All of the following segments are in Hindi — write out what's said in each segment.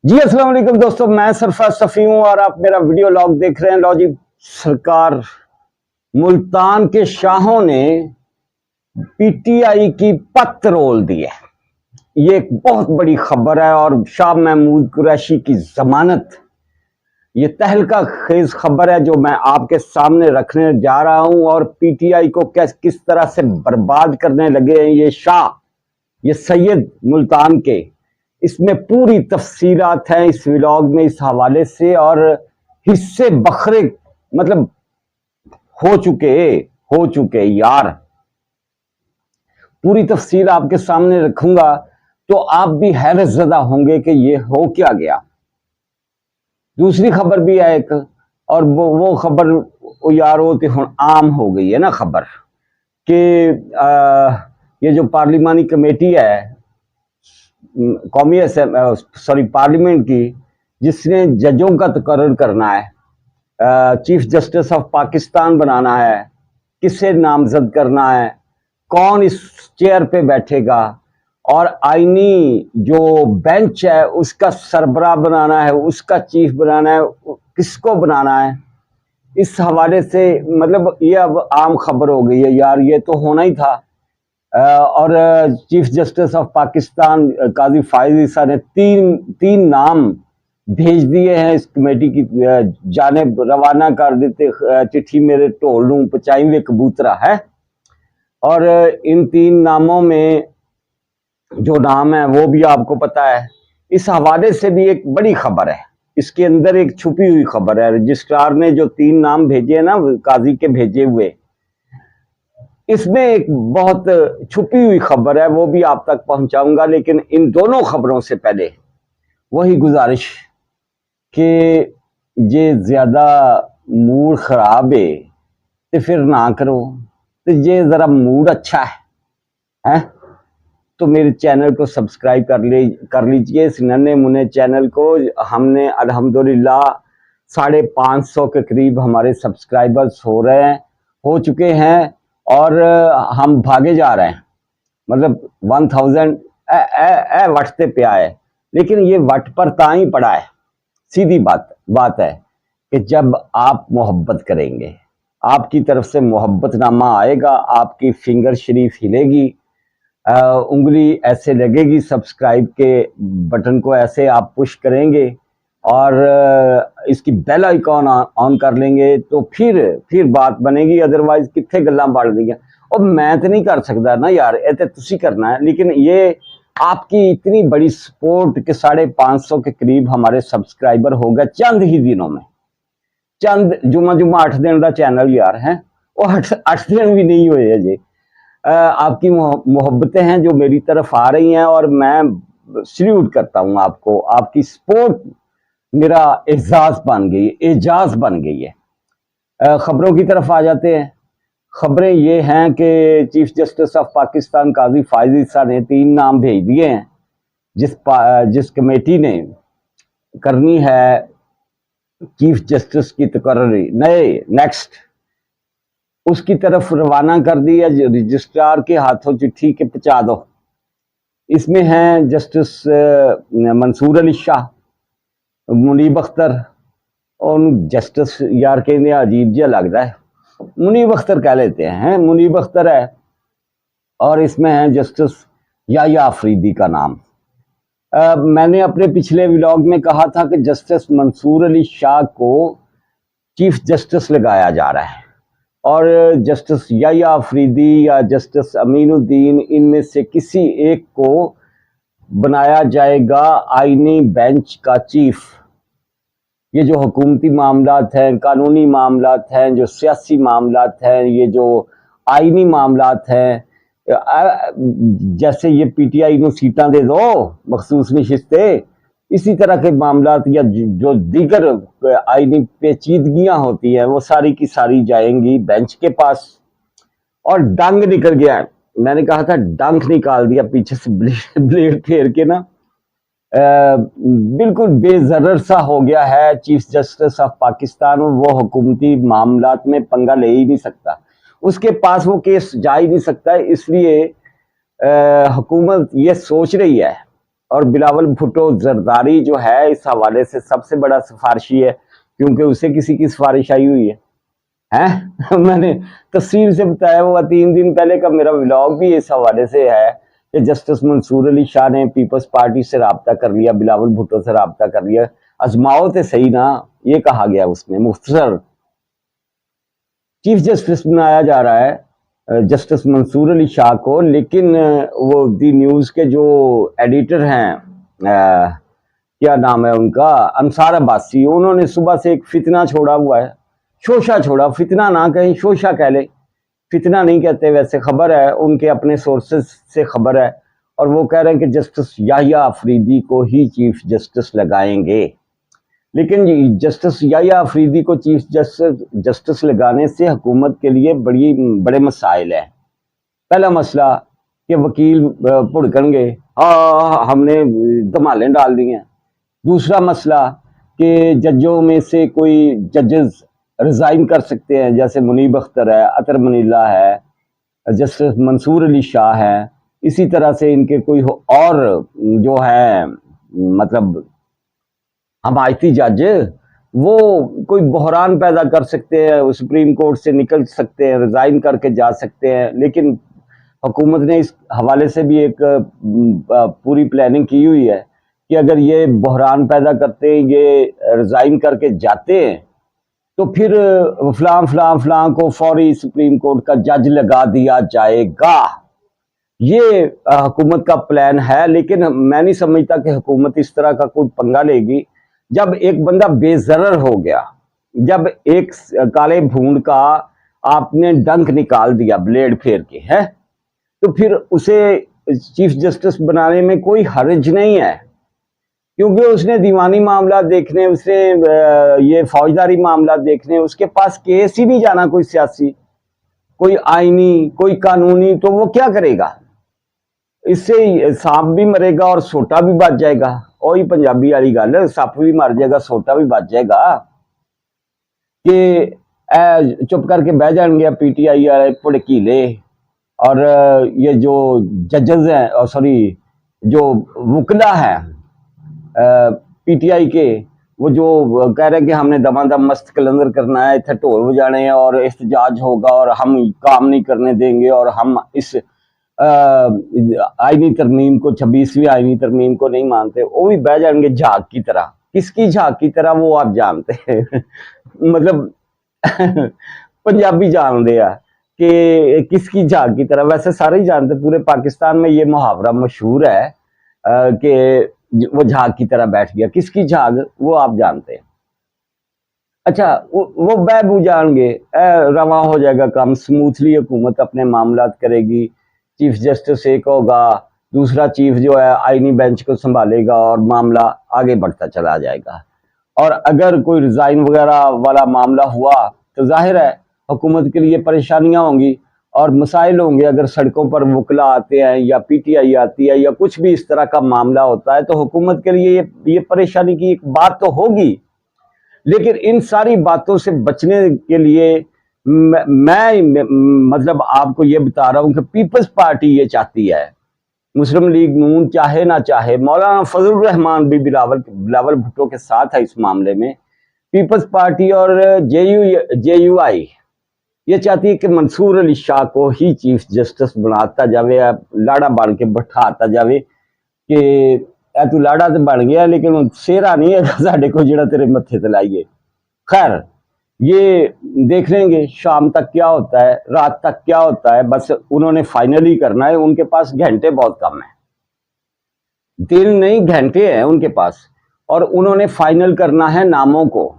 जी अस्सलाम वालेकुम दोस्तों, मैं सरफराज सफ़ी हूँ और आप मेरा वीडियो लॉग देख रहे हैं। लो जी, सरकार मुल्तान के शाहों ने पीटीआई की पत रोल दी है। ये एक बहुत बड़ी खबर है और शाह महमूद कुरैशी की जमानत, ये तहलका खेज खबर है जो मैं आपके सामने रखने जा रहा हूँ। और पीटीआई को किस तरह से बर्बाद करने लगे हैं ये शाह, ये सैयद मुल्तान के, इसमें पूरी तफसीलात हैं इस व्लॉग में इस हवाले से। और हिस्से बखरे मतलब हो चुके यार, पूरी तफसील आपके सामने रखूंगा तो आप भी हैरत ज़दा होंगे कि ये हो क्या गया। दूसरी खबर भी है एक, और वो खबर यार वो तो हुण आम हो गई है ना खबर कि ये जो पार्लिमानी कमेटी है कौमी सॉरी पार्लियामेंट की, जिसने जजों का तकर्रुर करना है, चीफ जस्टिस ऑफ पाकिस्तान बनाना है, किसे नामजद करना है, कौन इस चेयर पे बैठेगा, और आईनी जो बेंच है उसका सरबराह बनाना है, उसका चीफ बनाना है, किसको बनाना है, इस हवाले से मतलब ये अब आम खबर हो गई है यार। ये तो होना ही था। और चीफ जस्टिस ऑफ पाकिस्तान काजी फायज ईसा ने तीन नाम भेज दिए हैं इस कमेटी की जानिब, रवाना कर देते चिट्ठी मेरे ढोल नूं पचाई वे कबूतरा है। और इन तीन नामों में जो नाम है वो भी आपको पता है। इस हवाले से भी एक बड़ी खबर है, इसके अंदर एक छुपी हुई खबर है। रजिस्ट्रार ने जो तीन नाम भेजे हैं ना काजी के भेजे हुए, इसमें एक बहुत छुपी हुई खबर है, वो भी आप तक पहुंचाऊंगा। लेकिन इन दोनों खबरों से पहले वही गुजारिश कि जे ज्यादा मूड खराब है तो फिर ना करो, तो ये जरा मूड अच्छा है तो मेरे चैनल को सब्सक्राइब कर लीजिए। इस नन्हे मुन्ने चैनल को हमने अल्हम्दुलिल्लाह 550 के करीब हमारे सब्सक्राइबर्स हो चुके हैं और हम भागे जा रहे हैं, मतलब 1000 वटते पे है। लेकिन ये वट पर ताई पड़ा है। सीधी बात है कि जब आप मोहब्बत करेंगे, आपकी तरफ से मोहब्बतनामा आएगा, आपकी फिंगर शरीफ हिलेगी, उंगली ऐसे लगेगी, सब्सक्राइब के बटन को ऐसे आप पुश करेंगे और इसकी बेल आइकॉन ऑन कर लेंगे तो फिर बात बनेगी। अदरवाइज कितने गल्ला बढ़ दी। और मैं तो नहीं कर सकता ना यार, ये तो तुसी करना है। लेकिन ये आपकी इतनी बड़ी सपोर्ट के 550 के करीब हमारे सब्सक्राइबर हो गए चंद ही दिनों में। चंद जुमा 8 दिन का चैनल यार है, वो 8 दिन भी नहीं हुए अजे। आपकी मोहब्बतें हैं जो मेरी तरफ आ रही हैं और मैं सल्यूट करता हूं आपको। आपकी सपोर्ट मेरा एजाज बन गई है। खबरों की तरफ आ जाते हैं। खबरें ये हैं कि चीफ जस्टिस ऑफ पाकिस्तान काजी फायज ईसा ने 3 नाम भेज दिए हैं जिस कमेटी ने करनी है चीफ जस्टिस की तकर्री नेक्स्ट, उसकी तरफ रवाना कर दी है। रजिस्ट्रार के हाथों चिट्ठी के पहुंचा दो। इसमें हैं जस्टिस मंसूर अली शाह, मुनीब अख्तर, और जस्टिस यार कहने अजीब जिहा लगता है, मुनीब अख्तर कह लेते हैं, मुनीब अख्तर है। और इसमें है जस्टिस याया अफरीदी का नाम। मैंने अपने पिछले व्लॉग में कहा था कि जस्टिस मंसूर अली शाह को चीफ जस्टिस लगाया जा रहा है और जस्टिस याया अफरीदी या जस्टिस अमीनुद्दीन, इनमें से किसी एक को बनाया जाएगा आईनी बेंच का चीफ। ये जो हुकूमती मामलात हैं, कानूनी मामलात हैं, जो सियासी मामलात हैं, ये जो आईनी मामलात हैं, जैसे ये पीटीआई को सीटां दे दो मखसूस नशिस्तें, इसी तरह के मामलात या जो दीगर आईनी पेचीदगियां होती हैं वो सारी की सारी जाएंगी बेंच के पास। और डंग निकल गया है, मैंने कहा था डंक निकाल दिया पीछे से ब्लेड फेर के ना, बिल्कुल बेजरर सा हो गया है चीफ जस्टिस ऑफ पाकिस्तान। वो हुकूमती मामलात में पंगा ले ही नहीं सकता, उसके पास वो केस जा ही नहीं सकता। इसलिए हुकूमत ये सोच रही है और बिलावल भुट्टो जरदारी जो है इस हवाले से सबसे बड़ा सिफारिशी है, क्योंकि उसे किसी की सिफारिश आई हुई है मैंने तफसील से बताया हुआ 3 दिन पहले का मेरा व्लॉग भी इस हवाले से है कि जस्टिस मंसूर अली शाह ने पीपल्स पार्टी से रब्ता कर लिया, बिलावल भुट्टो से रब्ता कर लिया, आजमाओ तो सही ना, ये कहा गया उसमें। मुख्तसर चीफ जस्टिस बनाया जा रहा है जस्टिस मंसूर अली शाह को, लेकिन वो दी न्यूज़ के जो एडिटर हैं, क्या नाम है उनका, अंसार अब्बासी, उन्होंने सुबह से एक फितना छोड़ा हुआ है, शोशा छोड़ा, फितना ना कहें शोशा कह ले, फितना नहीं कहते वैसे, खबर है उनके अपने सोर्सेस से खबर है, और वो कह रहे हैं कि जस्टिस याहिया अफरीदी को ही चीफ जस्टिस लगाएंगे। लेकिन जस्टिस याहिया अफरीदी को चीफ जस्टिस लगाने से हुकूमत के लिए बड़े मसाइल हैं। पहला मसला कि वकील भुड़कणगे, हमने धमालें डाल दी हैं। दूसरा मसला कि जजों में से कोई जजेस रिज़ाइन कर सकते हैं, जैसे मुनीब अख्तर है, अतर मनीला है, जस्टिस मंसूर अली शाह है, इसी तरह से इनके कोई और जो है मतलब हमायती जज, वो कोई बहरान पैदा कर सकते हैं, सुप्रीम कोर्ट से निकल सकते हैं, रिज़ाइन करके जा सकते हैं। लेकिन हुकूमत ने इस हवाले से भी एक पूरी प्लानिंग की हुई है कि अगर ये बहरान पैदा करते हैं, ये रिज़ाइन करके जाते हैं, तो फिर फलां को फौरी सुप्रीम कोर्ट का जज लगा दिया जाएगा। ये हुकूमत का प्लान है, लेकिन मैं नहीं समझता कि हुकूमत इस तरह का कोई पंगा लेगी। जब एक बंदा बेजरर हो गया, जब एक काले भूंड का आपने डंक निकाल दिया ब्लेड फेर के, है, तो फिर उसे चीफ जस्टिस बनाने में कोई हर्ज नहीं है, क्योंकि उसने दीवानी मामला देखने, उसने ये फौजदारी मामला देखने, उसके पास केस ही नहीं जाना कोई सियासी, कोई आईनी, कोई कानूनी, तो वो क्या करेगा? इससे सांप भी मरेगा और सोटा भी बच जाएगा। और ये पंजाबी वाली गल, सप भी मर जाएगा, सोटा भी बच जाएगा, कि चुप करके बह जाएंगे पीटीआई वाले भड़कीले, और ये जो जजेस हैं, सॉरी जो वकला है पीटीआई के, वो जो कह रहे हैं कि हमने दमादम मस्त कलंदर करना है, इतने ढोल बजाने हैं और एहतजाज होगा और हम काम नहीं करने देंगे, और हम इस आईनी तरमीम को, 26वीं आईनी तरमीम को नहीं मानते, वो भी बह जाएंगे झाग की तरह। किसकी झाग की तरह वो आप जानते हैं मतलब पंजाबी जान रहे हैं कि किसकी झाग की तरह, वैसे सारे ही जानते, पूरे पाकिस्तान में ये मुहावरा मशहूर है कि वो झाग की तरह बैठ गया। किसकी झाग वो आप जानते हैं। अच्छा, वो बह जाएंगे, रवा हो जाएगा काम, स्मूथली हुकूमत अपने मामलात करेगी, चीफ जस्टिस एक होगा, दूसरा चीफ जो है आईनी बेंच को संभालेगा और मामला आगे बढ़ता चला जाएगा। और अगर कोई रिजाइन वगैरह वाला मामला हुआ तो जाहिर है हुकूमत के लिए परेशानियां होंगी और मसाइल होंगे। अगर सड़कों पर वकला आते हैं या पीटीआई आती है या कुछ भी इस तरह का मामला होता है, तो हुकूमत के लिए ये परेशानी की एक बात तो होगी। लेकिन इन सारी बातों से बचने के लिए मैं मतलब आपको ये बता रहा हूं कि पीपल्स पार्टी ये चाहती है, मुस्लिम लीग नून चाहे ना चाहे, मौलाना फजलुर रहमान भी बिलावल भुट्टो के साथ है इस मामले में। पीपल्स पार्टी और जेयूआई ये चाहती है कि मंसूर अली शाह को ही चीफ जस्टिस बनाता जावे, लाड़ा बन के बैठाता जावे कि तू लाड़ा तो बन गया लेकिन शेरा नहीं है साढ़े को जिहड़ा तेरे मत्थे ते लाइए। खैर ये देख लेंगे शाम तक क्या होता है, रात तक क्या होता है, बस उन्होंने फाइनली करना है। उनके पास घंटे बहुत कम है, दिन नहीं घंटे हैं उनके पास, और उन्होंने फाइनल करना है नामों को।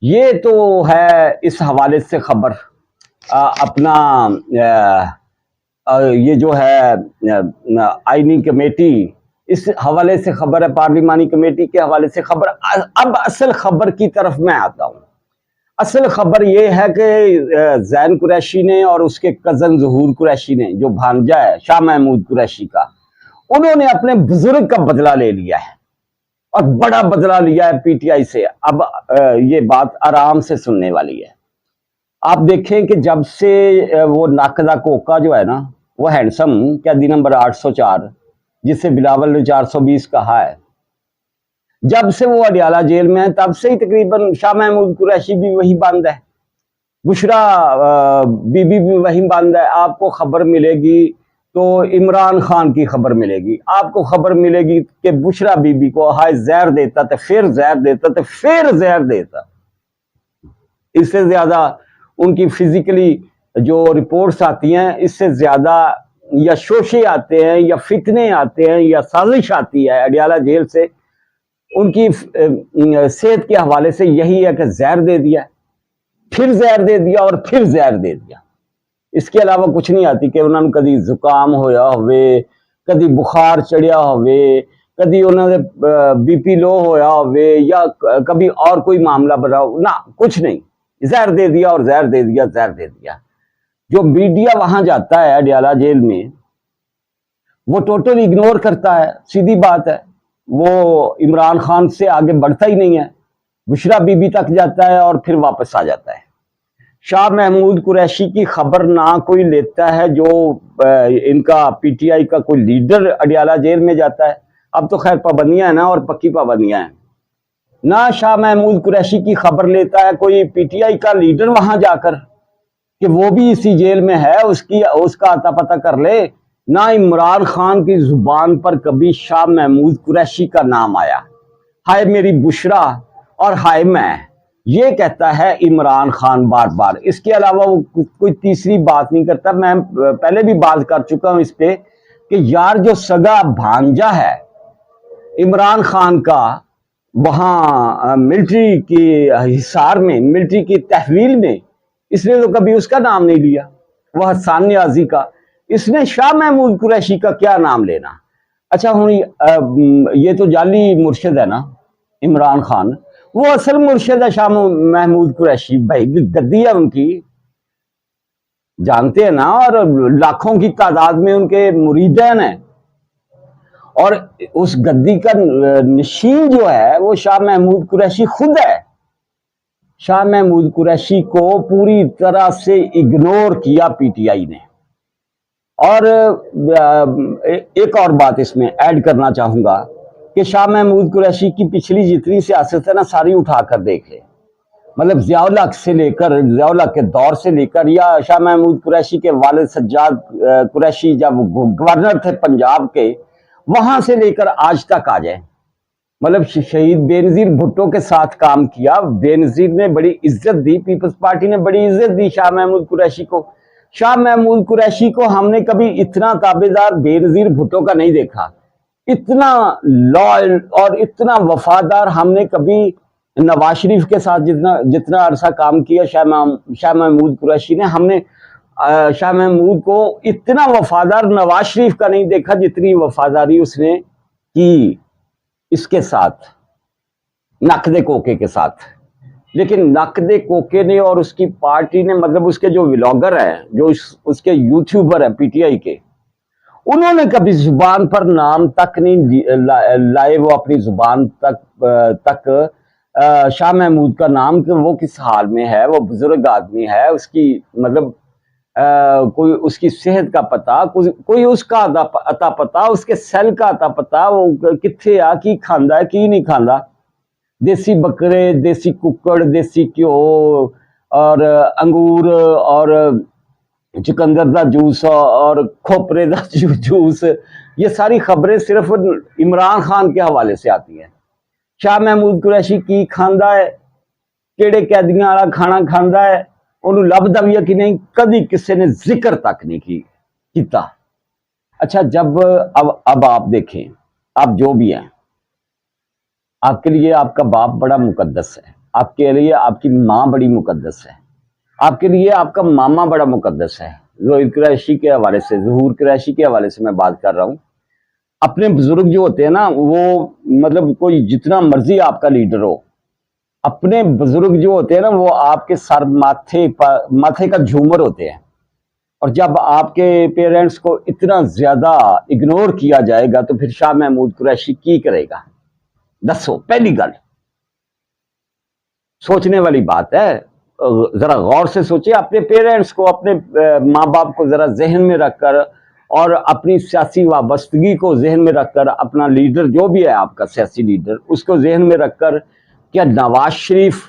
ये तो है इस हवाले से खबर। अपना ये जो है आईनी कमेटी, इस हवाले से खबर है, पार्लिमानी कमेटी के हवाले से खबर। अब असल खबर की तरफ मैं आता हूं। असल खबर यह है कि जैन कुरैशी ने और उसके कजन ज़हूर कुरैशी ने, जो भांजा है शाह महमूद कुरैशी का, उन्होंने अपने बुजुर्ग का बदला ले लिया है और बड़ा बदला लिया है पीटीआई से। अब ये बात आराम से सुनने वाली है। आप देखें कि जब से वो नाकदा कोका जो है ना, वो हैंडसम कैदी नंबर 804, जिसे बिलावल ने 420 कहा है। जब से वो अडियाला जेल में है तब से ही तकरीबन शाह महमूद कुरैशी भी वही बंद है, बुशरा बीबी भी वही बंद है। आपको खबर मिलेगी तो इमरान खान की खबर मिलेगी, आपको खबर मिलेगी कि बुशरा बीबी को हाय जहर देता तो फिर जहर देता तो फिर जहर देता। इससे ज्यादा उनकी फिजिकली जो रिपोर्ट्स आती हैं, इससे ज्यादा या शोशे आते हैं या फितने आते हैं या साजिश आती है अडियाला जेल से, उनकी सेहत के हवाले से यही है कि जहर दे दिया, फिर जहर दे दिया और फिर जहर दे दिया। इसके अलावा कुछ नहीं आती कि उन्होंने कभी जुकाम होया होवे, कभी बुखार चढ़िया होवे, कभी उन्होंने बीपी लो होया होवे या कभी और कोई मामला बना हो ना, कुछ नहीं, जहर दे दिया और जहर दे दिया, जहर दे दिया। जो मीडिया वहां जाता है अडियाला जेल में, वो टोटल इग्नोर करता है, सीधी बात है। वो इमरान खान से आगे बढ़ता ही नहीं है, बुशरा बीबी तक जाता है और फिर वापस आ जाता है। शाह महमूद कुरैशी की खबर ना कोई लेता है, जो इनका पीटीआई का कोई लीडर अडियाला जेल में जाता है। अब तो खैर पाबंदियां है ना, और पक्की पाबंदियां हैं ना। शाह महमूद कुरैशी की खबर लेता है कोई पीटीआई का लीडर वहां जाकर कि वो भी इसी जेल में है, उसका अता पता कर ले। ना इमरान खान की जुबान पर कभी शाह महमूद कुरैशी का नाम आया। हाय मेरी बुशरा और हाय मैं, ये कहता है इमरान खान बार बार। इसके अलावा वो कोई तीसरी बात नहीं करता। मैं पहले भी बात कर चुका हूं इस पे कि यार जो सगा भांजा है इमरान खान का, वहां मिलिट्री की हिसार में, मिलिट्री की तहवील में, इसने तो कभी उसका नाम नहीं लिया। वह हसन न्याजी का, इसने शाह महमूद कुरैशी का क्या नाम लेना। अच्छा हूँ ये तो जाली मुर्शिद है ना इमरान खान, वो असल मुर्शिद है शाह महमूद कुरैशी। भाई गद्दी है उनकी, जानते हैं ना, और लाखों की तादाद में उनके मुरीदैन हैं। और उस गद्दी का नशीन जो है वो शाह महमूद कुरैशी खुद है। शाह महमूद कुरैशी को पूरी तरह से इग्नोर किया पीटीआई ने। और एक और बात इसमें ऐड करना चाहूंगा कि शाह महमूद कुरैशी की पिछली जितनी सियासत है ना, सारी उठाकर देख ले। मतलब ज़ियाउल हक से लेकर, ज़ियाउल हक के दौर से लेकर, या शाह महमूद कुरैशी के वालिद सज्जाद कुरैशी जब गवर्नर थे पंजाब के, वहां से लेकर आज तक आ जाए। मतलब शहीद बेनजीर भुट्टो के साथ काम किया, बेनजीर ने बड़ी इज्जत दी, पीपल्स पार्टी ने बड़ी इज्जत दी शाह महमूद कुरैशी को। शाह महमूद कुरैशी को हमने कभी इतना ताबेदार बेनजीर भुट्टो का नहीं देखा, इतना लॉयल और इतना वफादार हमने कभी नवाज शरीफ के साथ जितना अरसा काम किया शाह महमूद कुरैशी ने, हमने शाह महमूद को इतना वफादार नवाज शरीफ का नहीं देखा जितनी वफादारी उसने की इसके साथ, नकदे कोके के साथ। लेकिन नकदे कोके ने और उसकी पार्टी ने, मतलब उसके जो व्लॉगर हैं, जो उसके यूट्यूबर हैं पीटीआई के, उन्होंने कभी जुबान पर नाम तक नहीं लाए वो अपनी जुबान तक शाह महमूद का नाम, कि वो किस हाल में है, वो बुजुर्ग आदमी है, उसकी मतलब कोई उसकी सेहत का पता, कोई उसका अता पता, उसके सेल का अता पता, वो किथे आ, की खांदा है की नहीं खांदा। देसी बकरे, देसी कुकड़, देसी घ्यो और अंगूर और चुकंदर का जूस और खोपरे का जूस, ये सारी खबरें सिर्फ इमरान खान के हवाले से आती हैं। शाह महमूद कुरैशी की खांदा है, केड़े कैदियां वाला खाना खांदा है, उन्होंने लभदा भी है कि नहीं, कभी किसी ने जिक्र तक नहीं किया। अच्छा, जब अब आप देखें, आप जो भी हैं, आपके लिए आपका बाप बड़ा मुकद्दस है, आपके लिए आपकी माँ बड़ी मुकद्दस है, आपके लिए आपका मामा बड़ा मुकद्दस है। ज़ोहर कुरैशी के हवाले से, ज़हूर कुरैशी के हवाले से मैं बात कर रहा हूँ। अपने बुजुर्ग जो होते हैं ना, वो मतलब कोई जितना मर्जी आपका लीडर हो, अपने बुजुर्ग जो होते हैं ना, वो आपके सर माथे का झूमर होते हैं। और जब आपके पेरेंट्स को इतना ज्यादा इग्नोर किया जाएगा तो फिर शाह महमूद कुरैशी की करेगा, दसो। पहली गल सोचने वाली बात है, जरा गौर से सोचिए, अपने पेरेंट्स को, अपने माँ बाप को जरा जहन में रखकर और अपनी सियासी वाबस्तगी को जहन में रखकर, अपना लीडर जो भी है आपका सियासी लीडर, उसको जहन में रखकर, क्या नवाज शरीफ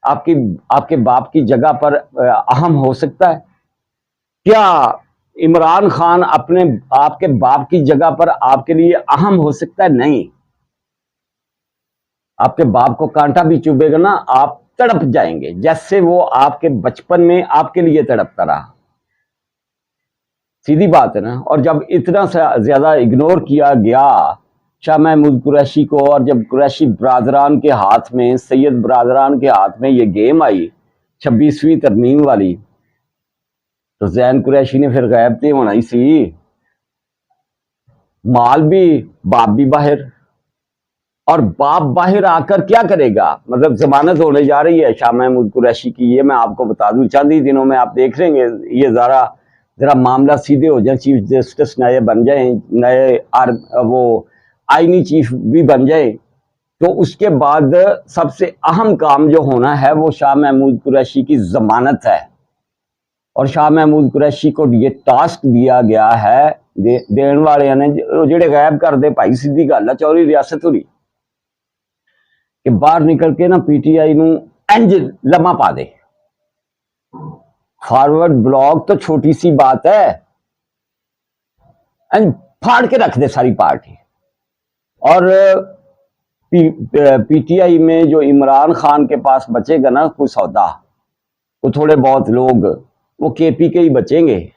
आपके बाप की जगह पर अहम हो सकता है? क्या इमरान खान आपके बाप की जगह पर आपके लिए अहम हो सकता है? नहीं। आपके बाप को कांटा भी चुभेगा ना, आप तड़प जाएंगे, जैसे वो आपके बचपन में आपके लिए तड़पता रहा। सीधी बात है ना। और जब इतना ज्यादा इग्नोर किया गया शाह महमूद कुरैशी को, और जब कुरैशी बरादरान के हाथ में, सैयद बरादरान के हाथ में ये गेम आई 26वीं तरमीम वाली, तो जैन कुरैशी ने फिर गायब तो होना ही सी। माल भी, बाप भी बाहर, और बाप बाहर आकर क्या करेगा? मतलब जमानत होने जा रही है शाह महमूद कुरैशी की, ये मैं आपको बता दूं, चंद ही दिनों में आप देख लेंगे ये जरा मामला सीधे हो जाए, चीफ जस्टिस नए बन जाए, नए वो आईनी चीफ भी बन जाए, तो उसके बाद सबसे अहम काम जो होना है वो शाह महमूद कुरैशी की जमानत है। और शाह महमूद कुरैशी को ये टास्क दिया गया है देने वाले ने, जेड़े गायब कर दे भाई, सीधी गल है, चौरी रियासत हुई कि बाहर निकल के ना पीटीआई नू इंज लम्हा पा दे। फॉरवर्ड ब्लॉक तो छोटी सी बात है, इंज फाड़ के रख दे सारी पार्टी। और पीटीआई में जो इमरान खान के पास बचेगा ना कोई सौदा, वो थोड़े बहुत लोग, वो केपी के ही बचेंगे।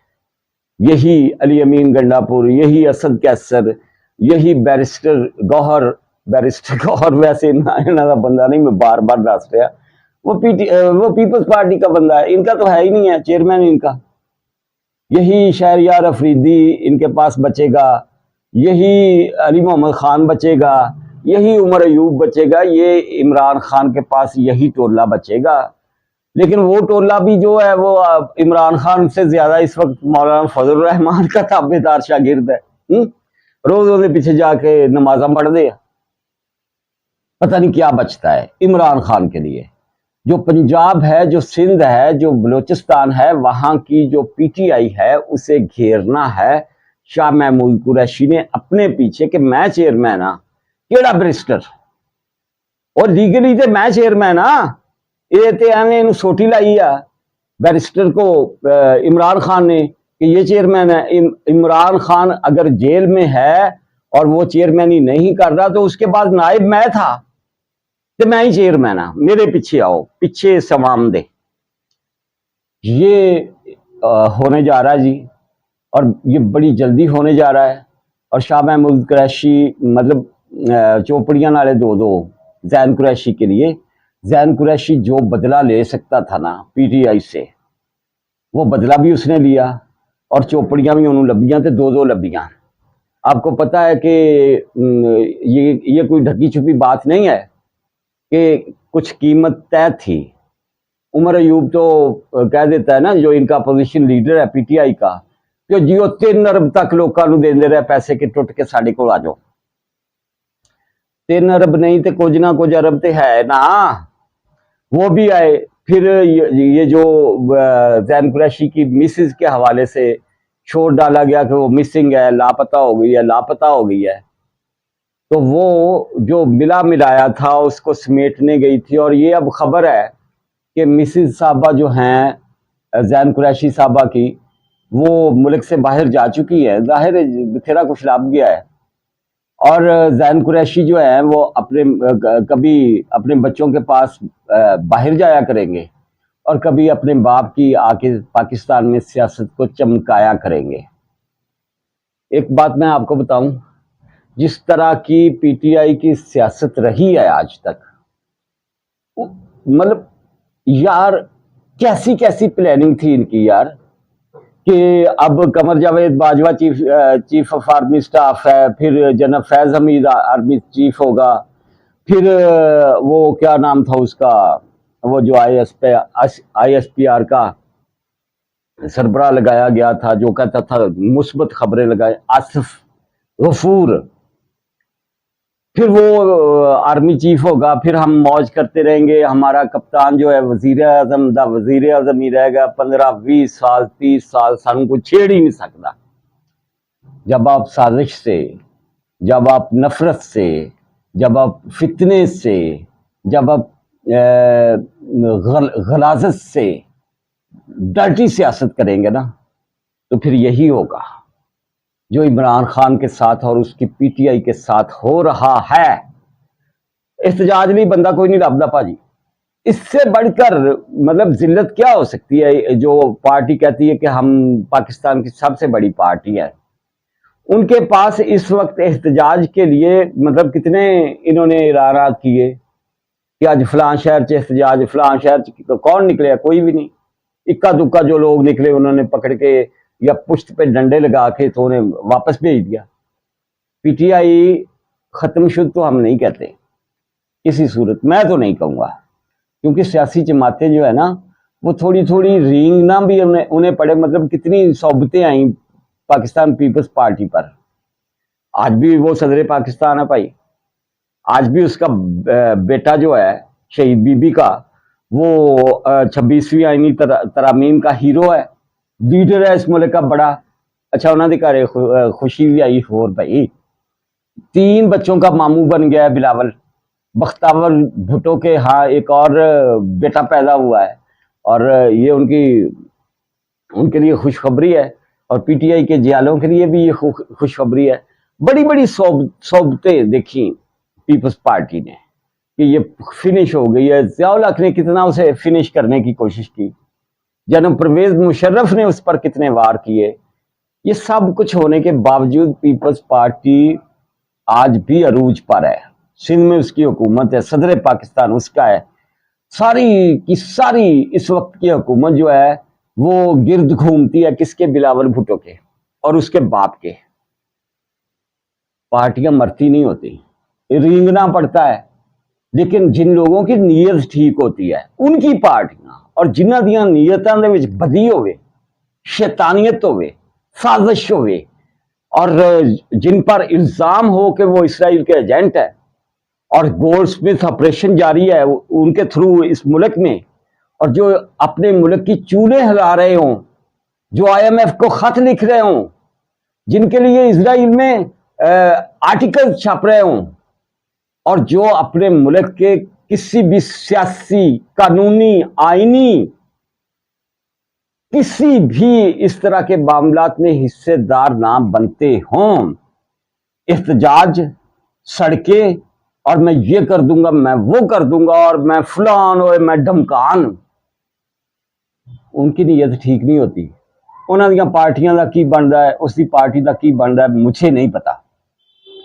यही अली अमीन गंडापुर, यही असद कैसर, यही बैरिस्टर गौहर वैसे इन्हों का बंदा नहीं, मैं बार बार दस रहा, वो पीपल्स पार्टी का बंदा है, इनका तो है ही नहीं है चेयरमैन इनका। यही शहरयार अफरीदी इनके पास बचेगा, यही अली मोहम्मद खान बचेगा, यही उमर अयूब बचेगा, ये इमरान खान के पास यही टोला बचेगा। लेकिन वो टोला भी जो है वो इमरान खान से ज्यादा इस वक्त मौलाना फजल रहमान का ताबेदार शागिर्द है। रोज उसके पीछे जाके नमाजा पढ़ दे। पता नहीं क्या बचता है इमरान खान के लिए। जो पंजाब है, जो सिंध है, जो बलोचिस्तान है, वहां की जो पीटीआई है उसे घेरना है शाह महमूद कुरैशी ने अपने पीछे कि मैं चेयरमैन हाँ, केड़ा बैरिस्टर, और लीगली तो मैं चेयरमैन हाँ, ये तो एवं इन सोटी लाई आ बैरिस्टर को इमरान खान ने कि ये चेयरमैन है। इमरान खान अगर जेल में है और वो चेयरमैन ही नहीं कर रहा, तो उसके बाद नायब मैं था, तो मैं ही चेयरमैन हाँ, मेरे पीछे आओ, पीछे सवाम दे। ये होने जा रहा है जी, और ये बड़ी जल्दी होने जा रहा है। और शाह महमूद कुरैशी मतलब चौपड़ियां नाले दो जैन कुरैशी के लिए। जैन कुरैशी जो बदला ले सकता था ना पीटीआई से, वो बदला भी उसने लिया, और चौपड़ियां भी उन्होंने लबियां, तो दो लबियां। आपको पता है कि ये कोई ढकी छुपी बात नहीं है कि कुछ कीमत तय थी। उमर अयूब तो कह देता है ना, जो इनका अपोजिशन लीडर है पीटीआई का, कि जी वो 3 अरब तक लोगों देंदे रहे पैसे के टुट के साढ़े को आ जाओ। 3 अरब नहीं तो कुछ ना कुछ अरब तो है ना, वो भी आए। फिर ये जो जैन कुरैशी की मिसेज के हवाले से शोर डाला गया कि वो मिसिंग है, लापता हो गई है, तो वो जो मिला मिलाया था उसको समेटने गई थी। और ये अब खबर है कि मिसेज साहबा जो हैं जैन कुरैशी साहबा की, वो मुल्क से बाहर जा चुकी है, जाहिर है बथेरा कुछ लाभ गया है। और जैन कुरैशी जो है वो कभी अपने बच्चों के पास बाहर जाया करेंगे, और कभी अपने बाप की आके पाकिस्तान में सियासत को चमकाया करेंगे। एक बात मैं आपको बताऊं, जिस तरह की पीटीआई की सियासत रही है आज तक, मतलब यार कैसी कैसी प्लानिंग थी इनकी यार, कि अब Qamar Javed Bajwa chief of army staff है, फिर general Faiz Hamid army chief होगा, फिर वो क्या नाम था उसका, वो जो ISPR का सरबराह लगाया गया था, जो कहता था मुस्बत खबरें लगाए, आसिफ गफूर, फिर वो आर्मी चीफ होगा, फिर हम मौज करते रहेंगे, हमारा कप्तान जो है वजीर आजम ही रहेगा 15-20 साल 30 साल, सानू कोई छेड़ ही नहीं सकता। जब आप साजिश से, जब आप नफरत से, जब आप फितने से, जब आप गलाजत से डर्टी सियासत करेंगे ना, तो फिर यही होगा जो इमरान खान के साथ और उसकी पीटीआई के साथ हो रहा है। एहतजाज नहीं, बंदा कोई नहीं लापता भाजी। इससे बढ़कर मतलब जिल्लत क्या हो सकती है? जो पार्टी कहती है कि हम पाकिस्तान की सबसे बड़ी पार्टी है, उनके पास इस वक्त एहतजाज के लिए मतलब कितने इन्होंने इरानात किए कि आज फलां शहर से एहतजाज, फलां शहर तो कौन निकले? कोई भी नहीं। इक्का दुक्का जो लोग निकले उन्होंने पकड़ के या पुश्त पे डंडे लगा के तो उन्हें वापस भेज दिया। पीटीआई खत्म शुद्ध तो हम नहीं कहते किसी सूरत, मैं तो नहीं कहूँगा, क्योंकि सियासी जमातें जो है ना वो थोड़ी थोड़ी रींगना भी उन्हें पड़े। मतलब कितनी सोबतें आई पाकिस्तान पीपल्स पार्टी पर। आज भी वो सदर पाकिस्तान है भाई, आज भी उसका बेटा जो है शहीद बीबी का, वो 26वीं आईनी तरामीम का हीरो है, लीडर है इस मुल्क का बड़ा। अच्छा, उन्होंने घर खुशी भी आई होर भाई, 3 बच्चों का मामू बन गया है बिलावल। बख्तावर भुट्टो के हाँ एक और बेटा पैदा हुआ है, और ये उनके लिए खुशखबरी है, और पीटीआई के जियालों के लिए भी ये खुशखबरी है। बड़ी बड़ी सोबतें देखी पीपल्स पार्टी ने कि ये फिनिश हो गई है। ज़ियाउल-हक ने कितना उसे फिनिश करने की कोशिश की, जनाब परवेज मुशर्रफ ने उस पर कितने वार किए। ये सब कुछ होने के बावजूद पीपल्स पार्टी आज भी अरूज पर है। सिंध में उसकी हुकूमत है, सदर पाकिस्तान उसका है। सारी की सारी इस वक्त की हुकूमत जो है वो गिर्द घूमती है किसके? बिलावल भुट्टो के और उसके बाप के। पार्टियां मरती नहीं होती, रींगना पड़ता है, लेकिन जिन लोगों की नीयत ठीक होती है उनकी पार्टियां, और जिन्हां दियां नीयतां दे विच बदी होवे, शैतानियत होवे, साजिश होवे, और जिन पर इल्जाम हो कि वो इसराइल के एजेंट है और गोल्डस्मिथ ऑपरेशन जारी है उनके थ्रू इस मुल्क में, और जो अपने मुल्क की चूल्हे हिला रहे हों, जो आईएमएफ को खत लिख रहे हों, जिनके लिए इसराइल में आर्टिकल छप रहे हों, और जो अपने मुल्क के किसी भी सियासी, कानूनी, आईनी किसी भी इस तरह के मामलात में हिस्सेदार ना बनते हों, एहतजाज, सड़कें, और मैं ये कर दूंगा, मैं वो कर दूंगा, और मैं फलान और मैं ढमकान, उनकी नीयत ठीक नहीं होती। उन्होंने पार्टियां का की बनता है, उसकी पार्टी का की बनता है, मुझे नहीं पता।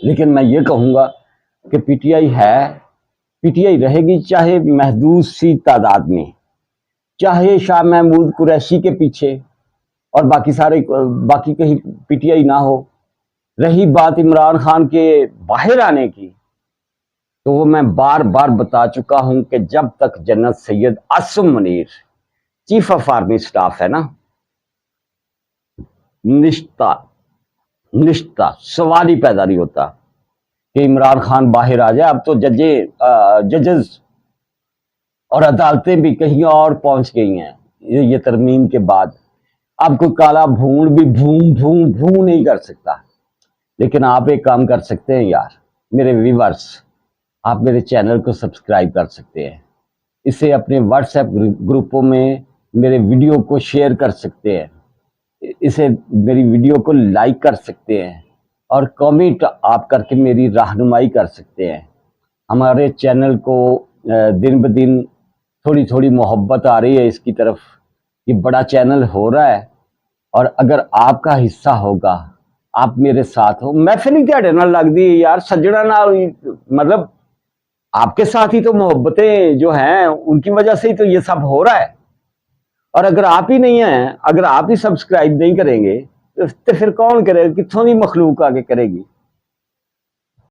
लेकिन मैं ये कहूँगा कि पीटीआई है, पीटीआई रहेगी, चाहे महदूद सी तादाद में, चाहे शाह महमूद कुरैशी के पीछे और बाकी कहीं पीटीआई ना हो। रही बात इमरान खान के बाहर आने की, तो वो मैं बार बार बता चुका हूं कि जब तक general Syed Asim Munir chief of army staff है ना, निश्ता सवाल ही पैदा नहीं होता कि इमरान खान बाहर आ जाए। अब तो जजेस और अदालतें भी कहीं और पहुंच गई हैं ये तरमीम के बाद। अब कोई काला भून भी भूं नहीं कर सकता। लेकिन आप एक काम कर सकते हैं यार, मेरे व्यूअर्स, आप मेरे चैनल को सब्सक्राइब कर सकते हैं, इसे अपने व्हाट्सएप ग्रुपों में मेरे वीडियो को शेयर कर सकते हैं, इसे मेरी वीडियो को लाइक कर सकते हैं, और कमेंट आप करके मेरी रहनुमाई कर सकते हैं। हमारे चैनल को दिन ब दिन थोड़ी थोड़ी मोहब्बत आ रही है इसकी तरफ, ये बड़ा चैनल हो रहा है, और अगर आपका हिस्सा होगा, आप मेरे साथ हो, महफिल ध्याड़े नाल लगदी यार, सज्जणा नाल, मतलब आपके साथ ही तो मोहब्बतें जो हैं उनकी वजह से ही तो ये सब हो रहा है। और अगर आप ही नहीं हैं, अगर आप ही सब्सक्राइब नहीं करेंगे तो फिर कौन करेगा? कित्थों दी मखलूक आके करेगी?